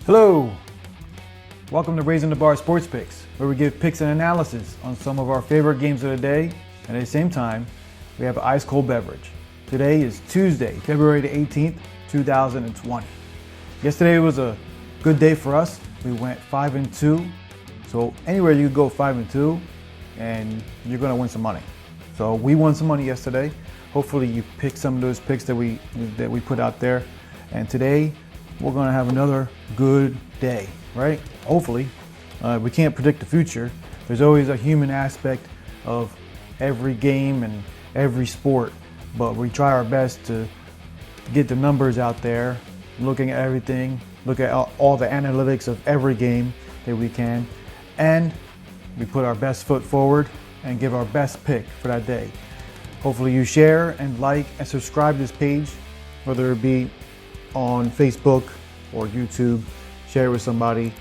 Hello, welcome to Raising the Bar Sports Picks, where we give picks and analysis on some of our favorite games of the day, and at the same time, we have an ice cold beverage. Today is Tuesday, February the 18th, 2020. Yesterday was a good day for us. We went 5-2, so anywhere you go 5-2, and you're gonna win some money. So we won some money yesterday. Hopefully you picked some of those picks that we put out there, and today we're going to have another good day, right? Hopefully. We can't predict the future. There's always a human aspect of every game and every sport, but we try our best to get the numbers out there, looking at everything, look at all the analytics of every game that we can, and we put our best foot forward and give our best pick for that day. Hopefully you share and like and subscribe to this page, whether it be on Facebook or YouTube. Share it with somebody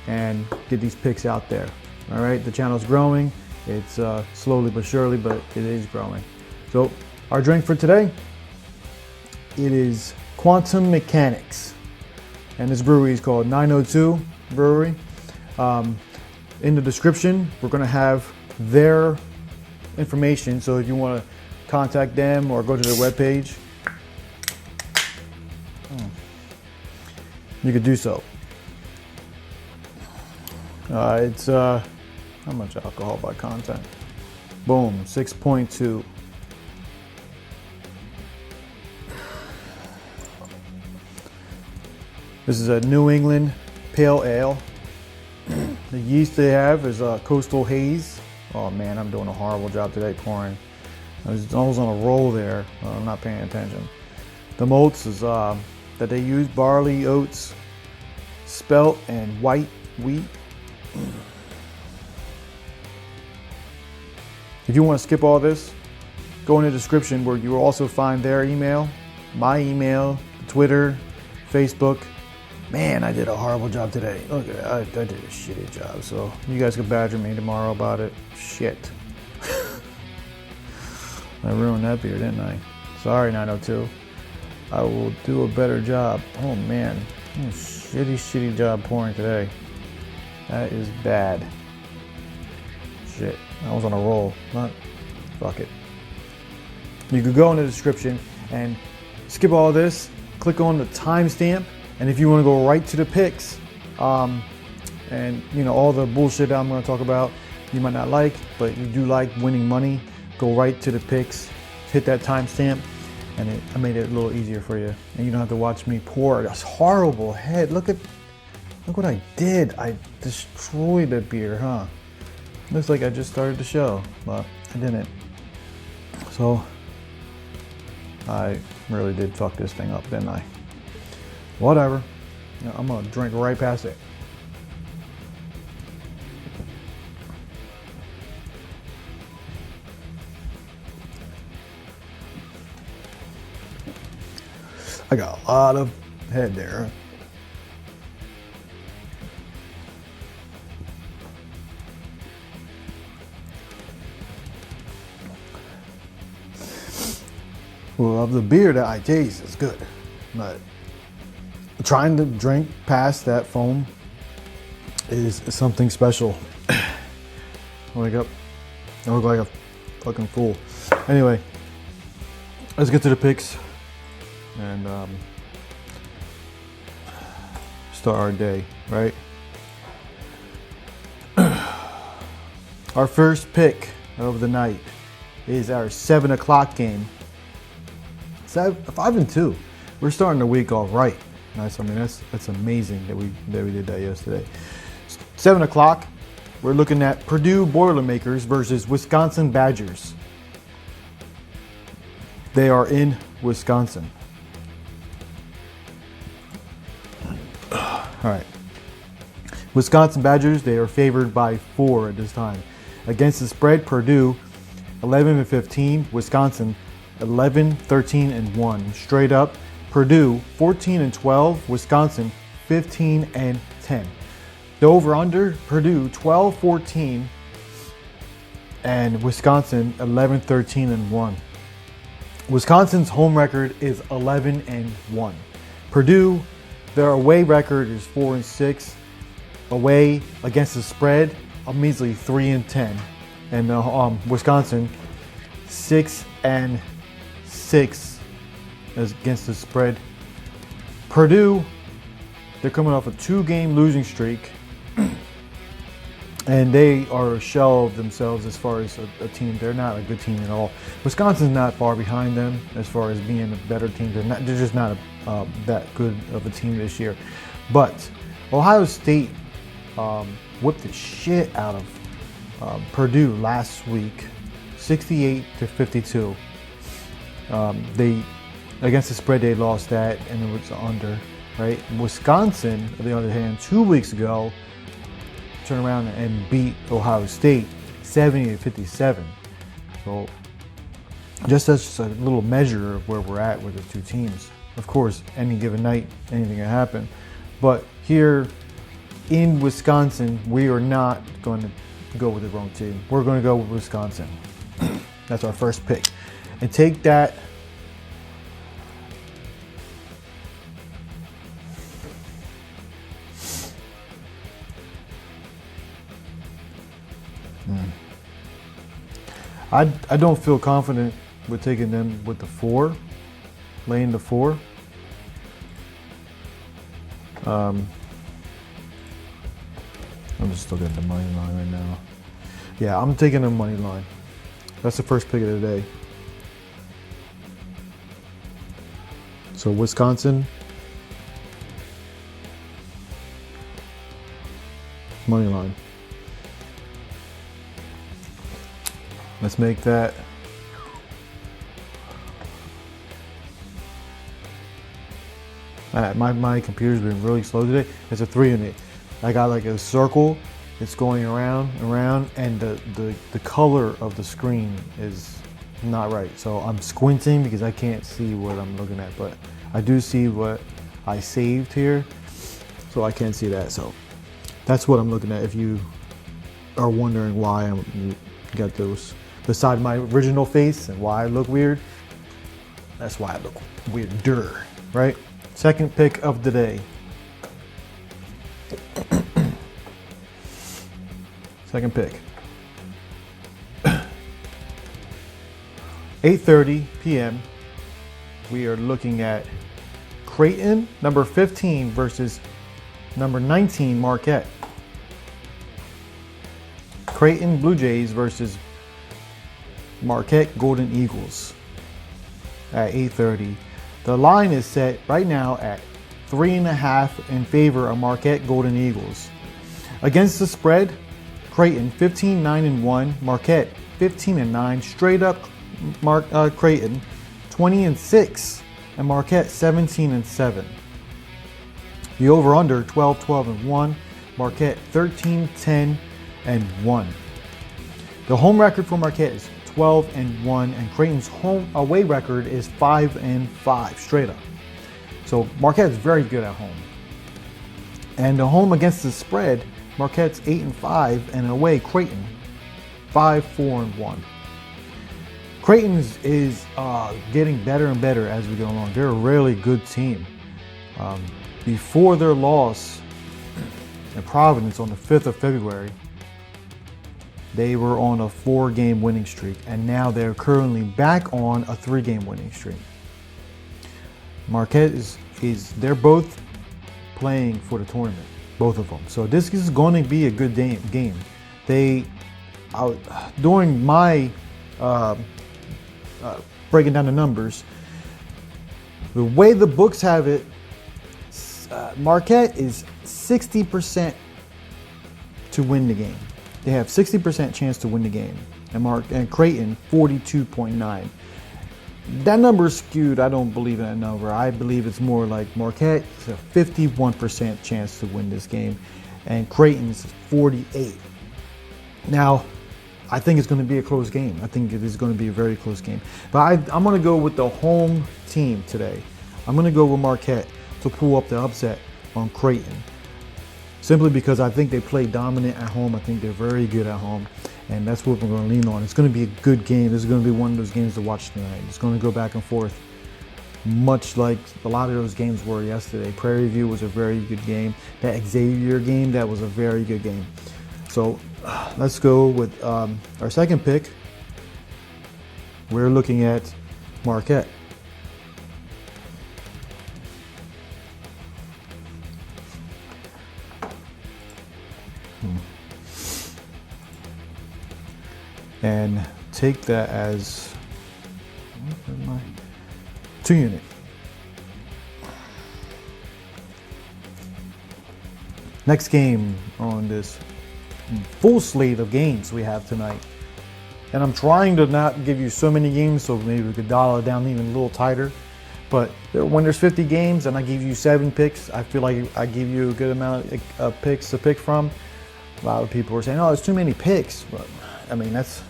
and get these picks out there. All right, the channel's growing. It's slowly but surely, but it is growing. So our drink for today, it is Quantum Mechanics, and this brewery is called 902 Brewery. In the description, we're gonna have their information, so if you want to contact them or go to their webpage, you could do so. It's how much alcohol by content? Boom, 6.2. This is a New England Pale Ale. The yeast they have is Coastal Haze. Oh man, I'm doing a horrible job today pouring. I was on a roll there. I'm not paying attention. The malts is that they use barley, oats, spelt, and white wheat. If you want to skip all this, go in the description where you will also find their email, my email, Twitter, Facebook. Man, I did a horrible job today. Look, I did a shitty job. So you guys can badger me tomorrow about it. Shit. I ruined that beer, didn't I? Sorry, 902. I will do a better job. Oh man, shitty job pouring today. That is bad. Shit, I was on a roll. Fuck it. You could go in the description and skip all this, click on the timestamp, and if you want to go right to the picks, and you know all the bullshit I'm going to talk about, you might not like, but you do like winning money, go right to the picks, hit that timestamp. And I made it a little easier for you, and you don't have to watch me pour this horrible head. Look what I did. I destroyed the beer, huh? Looks like I just started the show, but I didn't. So I really did fuck this thing up, didn't I? Whatever. I'm gonna drink right past it. I got a lot of head there. Well, of the beer that I taste is good, but trying to drink past that foam is something special. Wake up. I look like a fucking fool. Anyway, let's get to the picks and start our day, right? Our first pick of the night is our 7 o'clock game. 5-2. We're starting the week off right. Nice. I mean, that's amazing that we did that yesterday. 7 o'clock. We're looking at Purdue Boilermakers versus Wisconsin Badgers. They are in Wisconsin. All right. Wisconsin Badgers, they are favored by 4 at this time. Against the spread, Purdue 11-15, Wisconsin 11-13-1. Straight up, Purdue 14-12, Wisconsin 15-10. The over/under, Purdue 12-14, and Wisconsin 11-13-1. Wisconsin's home record is 11-1. Purdue Their away record is 4-6. Away against the spread, a measly 3-10. And Wisconsin, 6-6 against the spread. Purdue, they're coming off a 2-game losing streak, and they are a shell of themselves as far as a team. They're not a good team at all. Wisconsin's not far behind them as far as being a better team. They're just not that good of a team this year. But Ohio State whipped the shit out of Purdue last week, 68-52. They against the spread, they lost that, and it was under, right? Wisconsin, on the other hand, 2 weeks ago, turned around and beat Ohio State 70-57. So just as a little measure of where we're at with the two teams. Of course, any given night, anything can happen. But here in Wisconsin, we are not going to go with the wrong team. We're going to go with Wisconsin. That's our first pick. And take that. I don't feel confident with taking them with the 4, laying the 4. I'm just looking at the money line right now. Yeah, I'm taking the money line. That's the first pick of the day. So Wisconsin, money line. Let's make that my computer's been really slow today. There's a 3 in it. I got like a circle. It's going around, and the color of the screen is not right. So I'm squinting because I can't see what I'm looking at, but I do see what I saved here, so I can't see that. So that's what I'm looking at. If you are wondering why I got those beside my original face and why I look weird, that's why I look weirder, right? Second pick of the day. Second pick. 8:30 p.m. We are looking at Creighton, number 15 versus number 19 Marquette. Creighton Blue Jays versus Marquette Golden Eagles at 8:30. The line is set right now at 3.5 in favor of Marquette Golden Eagles. Against the spread, Creighton 15-9-1, Marquette 15-9. Straight up, Creighton 20-6, and Marquette 17-7. The over/under 12-12-1, Marquette 13-10-1. The home record for Marquette is 12-1, and Creighton's home away record is 5-5 straight up. So Marquette is very good at home. And the home against the spread, Marquette's 8-5, and away Creighton 5-4-1. Creighton is getting better and better as we go along. They're a really good team. Before their loss in Providence on the 5th of February, they were on a 4-game winning streak, and now they're currently back on a 3-game winning streak. Marquette they're both playing for the tournament, both of them. So this is going to be a good game. During my breaking down the numbers, the way the books have it, Marquette is 60% to win the game. They have 60% chance to win the game, and Creighton 42.9. That number is skewed. I don't believe in that number. I believe it's more like Marquette is a 51% chance to win this game, and Creighton's 48. Now, I think it's going to be a close game. I think it is going to be a very close game. But I'm going to go with the home team today. I'm going to go with Marquette to pull up the upset on Creighton. Simply because I think they play dominant at home. I think they're very good at home. And that's what we're going to lean on. It's going to be a good game. This is going to be one of those games to watch tonight. It's going to go back and forth. much like a lot of those games were yesterday. Prairie View was a very good game. That Xavier game, that was a very good game. So let's go with our second pick. We're looking at Marquette. And take that as 2 unit. Next game on this full slate of games we have tonight. And I'm trying to not give you so many games, so maybe we could dial it down even a little tighter. But when there's 50 games and I give you 7 picks, I feel like I give you a good amount of picks to pick from. A lot of people are saying, oh, it's too many picks. But I mean, that's,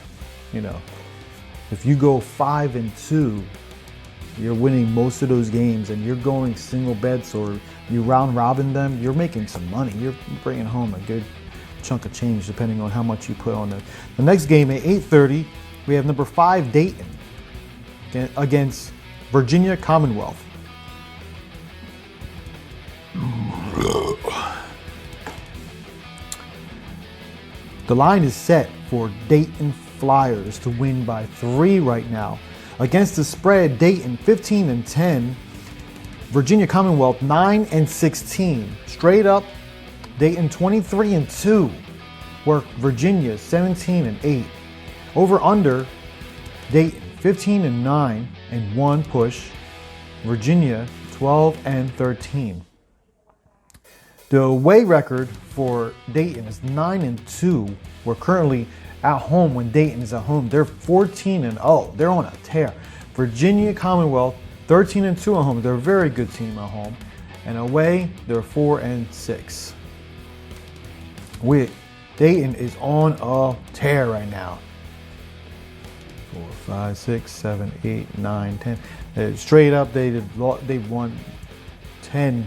if you go 5-2, you're winning most of those games, and you're going single bets or you round robin them, you're making some money. You're bringing home a good chunk of change depending on how much you put on it. The next game at 8:30, we have number 5 Dayton against Virginia Commonwealth. The line is set for Dayton Flyers to win by 3 right now. Against the spread, Dayton 15-10, Virginia Commonwealth 9-16. Straight up, Dayton 23-2, where Virginia 17-8. Over under, Dayton 15-9 and 1 push, Virginia 12-13. The away record for Dayton is 9-2. We're currently at home when Dayton is at home. They're 14-0. They're on a tear. Virginia Commonwealth 13-2 at home. They're a very good team at home. And away, they're 4-6. Dayton is on a tear right now. 4, 5, 6, 7, 8, 9, 10. Straight up, they've won 10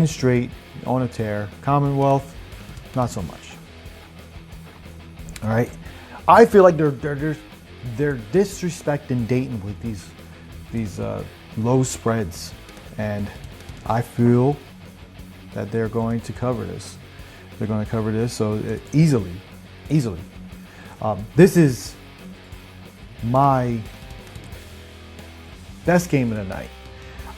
straight on a tear. Commonwealth, not so much. All right, I feel like they're disrespecting Dayton with these low spreads, and I feel that they're going to cover this. They're going to cover this so easily. This is my best game of the night.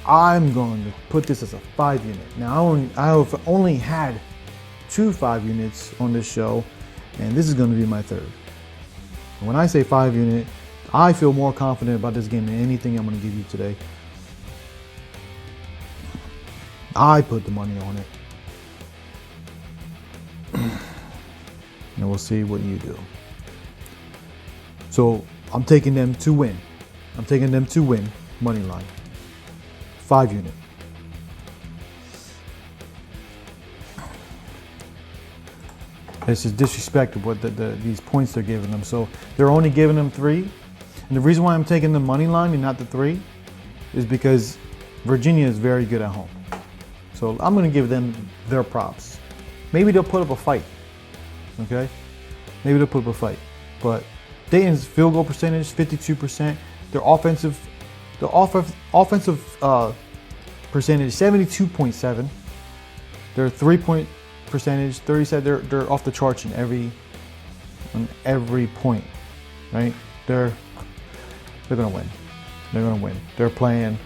I'm going to put this as a 5 unit. Now I have only had 2 5 units on this show, and this is going to be my 3rd. When I say 5 unit, I feel more confident about this game than anything I'm going to give you today. I put the money on it. And we'll see what you do. So I'm taking them to win. Money line. 5 unit. This is disrespect of what these points they're giving them. So they're only giving them 3. And the reason why I'm taking the money line and not the 3 is because Virginia is very good at home. So I'm going to give them their props. Maybe they'll put up a fight. Okay? Maybe they'll put up a fight. But Dayton's field goal percentage, 52%. Their offensive percentage, 72.7. Their 3-point percentage, 37. They're off the charts on every point, right? They're gonna win. They're gonna win. They're playing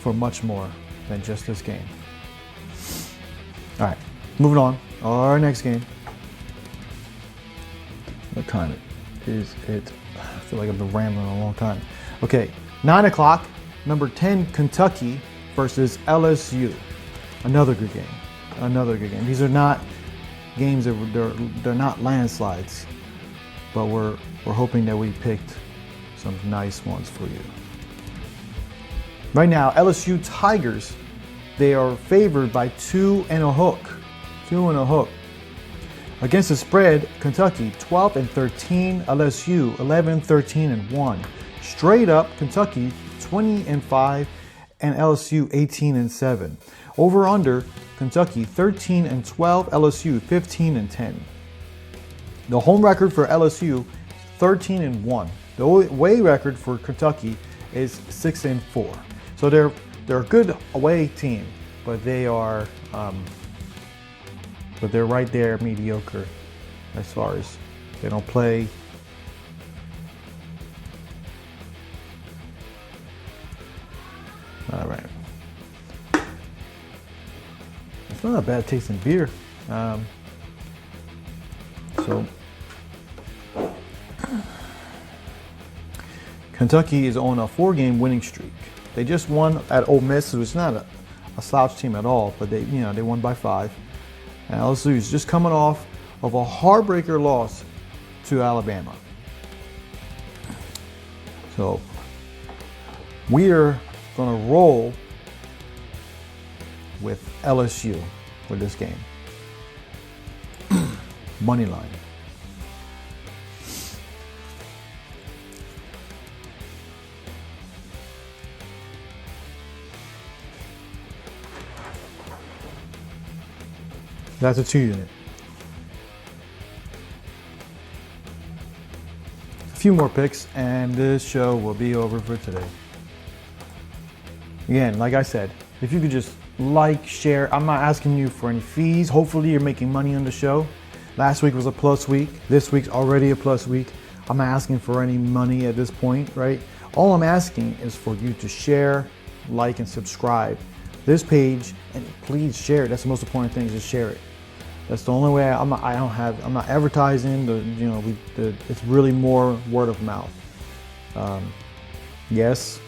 for much more than just this game. All right, moving on. Our next game. What time is it? I feel like I've been rambling a long time. Okay, 9 o'clock. Number 10 Kentucky versus LSU. Another good game. These are not games that they're not landslides, but we're hoping that we picked some nice ones for you. Right now, LSU Tigers, they are favored by 2 and a hook. Against the spread, Kentucky 12-13, LSU 11-13-1. Straight up, Kentucky 20-5, and LSU 18-7. Over under, Kentucky 13-12, LSU 15-10. The home record for LSU 13-1. The away record for Kentucky is 6-4. So they're a good away team, but they are but they're right there mediocre as far as they don't play. All right. It's not a bad tasting beer. So Kentucky is on a 4-game winning streak. They just won at Ole Miss, who is not a slouch team at all, but they won by 5. And LSU is just coming off of a heartbreaker loss to Alabama. So we are going to roll with LSU for this game. Money line. That's a 2-unit. A few more picks and this show will be over for today. Again, like I said, if you could just like, share. I'm not asking you for any fees. Hopefully you're making money on the show. Last week was a plus week. This week's already a plus week. I'm not asking for any money at this point, right? All I'm asking is for you to share, like, and subscribe this page, and please share it. That's the most important thing, is just share it. That's the only way. I'm not advertising. It's really more word of mouth. Yes,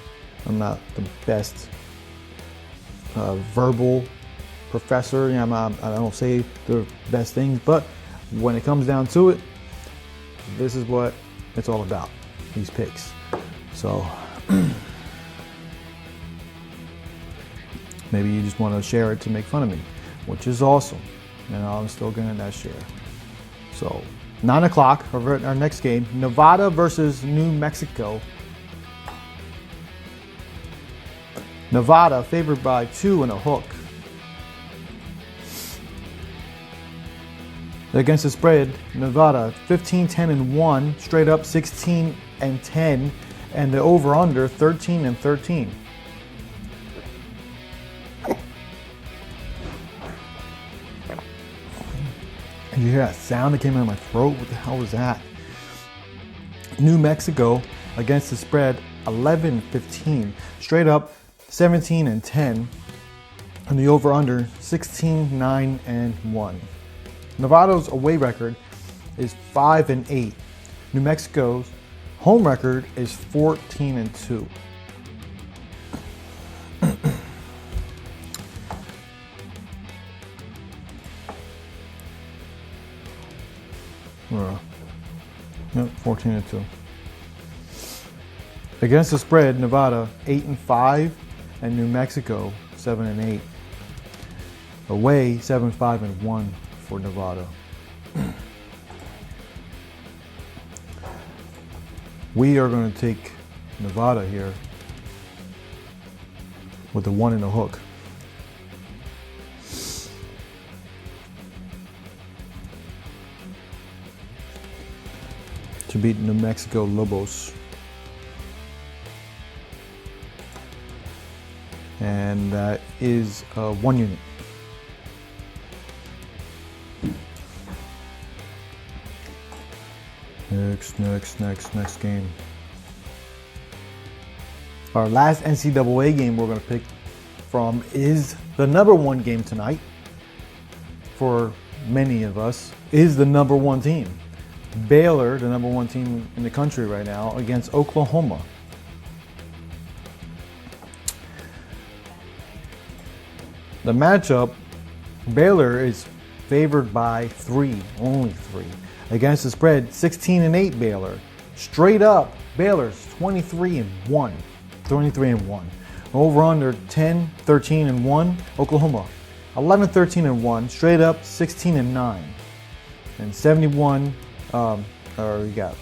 I'm not the best verbal professor. I don't say the best things, but when it comes down to it, this is what it's all about, these picks. So maybe you just want to share it to make fun of me, which is awesome. And I'm still getting that share. So 9 o'clock, our next game, Nevada versus New Mexico. Nevada favored by 2.5. Against the spread, Nevada 15-10-1, straight up 16-10, and the over/under 13-13. You hear that sound that came out of my throat? What the hell was that? New Mexico against the spread 11-15, straight up 17-10, and the over/under 16-9-1. Nevada's away record is 5-8. New Mexico's home record is 14-2. Yep, 14-2. Against the spread, Nevada 8-5, and New Mexico 7-8. Away 7-5-1 for Nevada. We are going to take Nevada here with the 1.5. To beat New Mexico Lobos. And that is 1 unit. Next game. Our last NCAA game we're going to pick from is the number 1 game tonight. For many of us, is the number 1 team. Baylor, the number 1 team in the country right now, against Oklahoma. The matchup, Baylor is favored by 3, only 3. Against the spread, 16-8 Baylor. Straight up, Baylor's 23-1. 23-1. Over under 10-13-1. Oklahoma, 11-13-1. Straight up, 16-9. And 71. We got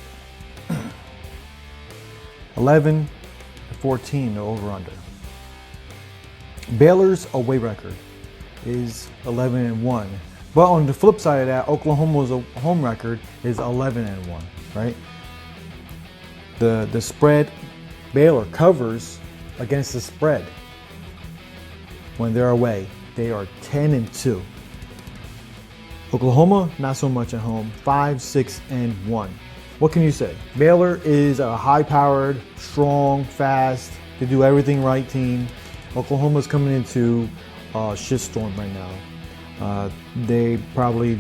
11-14 over under. Baylor's away record is 11-1. But on the flip side of that, Oklahoma's home record is 11-1, right? The spread Baylor covers against the spread when they're away. They are 10-2. Oklahoma, not so much at home, 5-6-1. What can you say? Baylor is a high-powered, strong, fast, they do everything right team. Oklahoma's coming into a shitstorm right now. They probably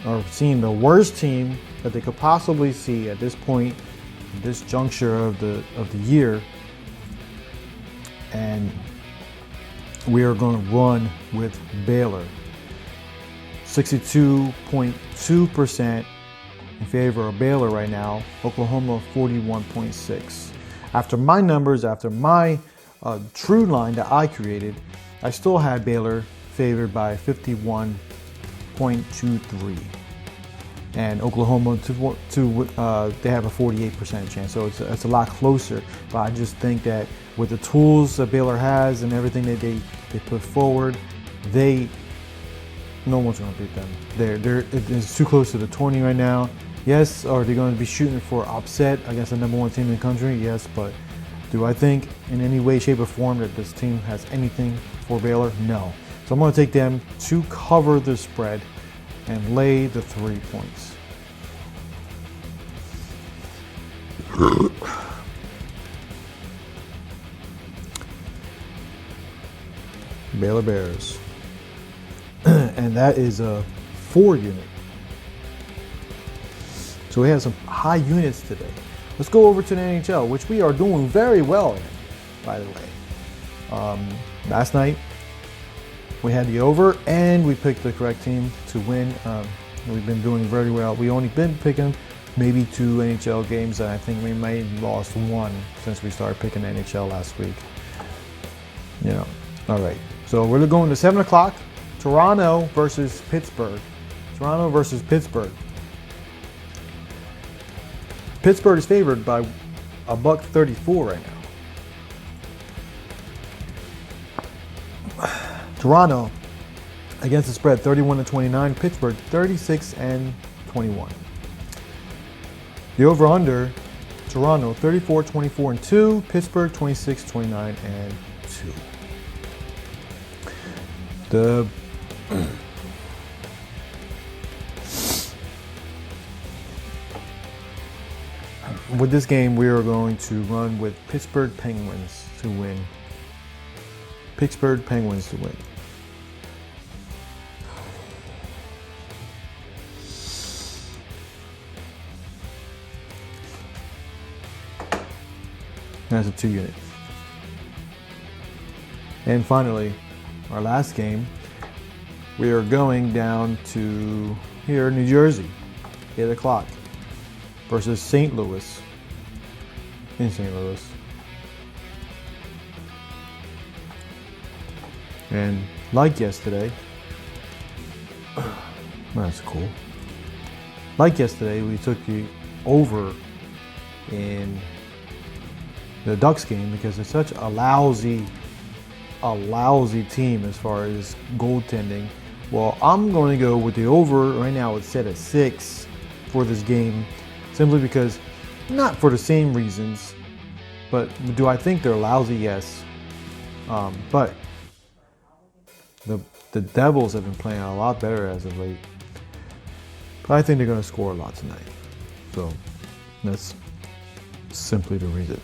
are seeing the worst team that they could possibly see at this point, this juncture of the year, and we are going to run with Baylor. 62.2% in favor of Baylor right now. Oklahoma 41.6%. After my numbers, after my true line that I created, I still had Baylor favored by 51.23. And Oklahoma they have a 48% chance, so it's a lot closer. But I just think that with the tools that Baylor has and everything that they put forward, no one's going to beat them. It's too close to the 20 right now. Yes, are they going to be shooting for upset against the number one team in the country? Yes, but do I think in any way, shape, or form that this team has anything for Baylor? No. So I'm going to take them to cover the spread and lay the 3 points. Baylor Bears. And that is a 4 unit. So we have some high units today. Let's go over to the NHL, which we are doing very well in, by the way. Last night, we had the over, and we picked the correct team to win. We've been doing very well. We only been picking maybe 2 NHL games, and I think we may have lost 1 since we started picking NHL last week. All right. So we're going to 7 o'clock. Toronto versus Pittsburgh. Toronto versus Pittsburgh. Pittsburgh is favored by $1.34 right now. Toronto against the spread 31-29. Pittsburgh 36-21. The over/under. Toronto 34-24-2. Pittsburgh 26-29-2. With this game, we are going to run with Pittsburgh Penguins to win. Pittsburgh Penguins to win. That's a 2 unit. And finally, our last game, we are going down to here, New Jersey, 8 o'clock, versus St. Louis, in St. Louis. And like yesterday, that's cool. Like yesterday, we took the over in the Ducks game because it's such a lousy team as far as goaltending. Well, I'm going to go with the over right now. It's set at 6 for this game, simply because, not for the same reasons, but do I think they're lousy? Yes. But the Devils have been playing a lot better as of late. But I think they're going to score a lot tonight. So that's simply the reason.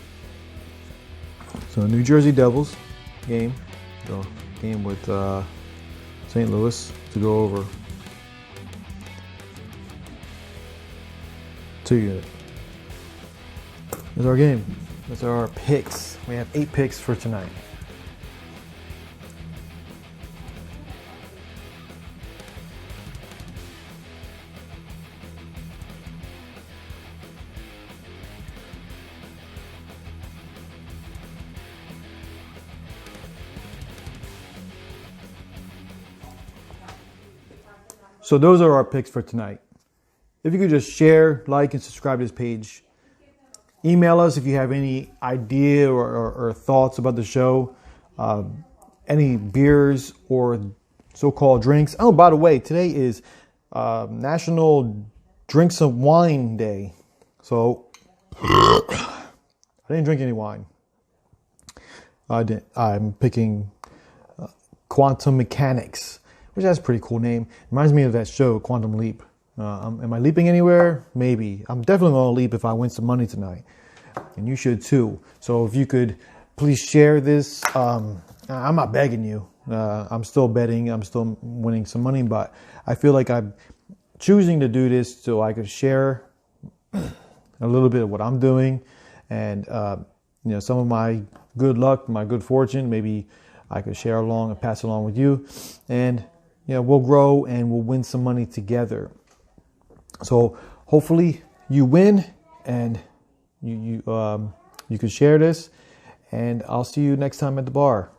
So New Jersey Devils game with St. Louis to go over 2 unit. That's our game. That's our picks. We have 8 picks for tonight. So those are our picks for tonight. If you could just share, like, and subscribe to this page. Email us if you have any idea or thoughts about the show. Any beers or so-called drinks. Oh, by the way, today is National Drink Some Wine Day. So I didn't drink any wine. I'm picking quantum mechanics, which has a pretty cool name. Reminds me of that show, Quantum Leap. Am I leaping anywhere? Maybe. I'm definitely going to leap if I win some money tonight. And you should too. So if you could please share this. I'm not begging you. I'm still betting. I'm still winning some money. But I feel like I'm choosing to do this so I could share a little bit of what I'm doing. And, some of my good luck, my good fortune, maybe I could share along and pass along with you. And, we'll grow and we'll win some money together. So hopefully you win and you can share this, and I'll see you next time at the bar.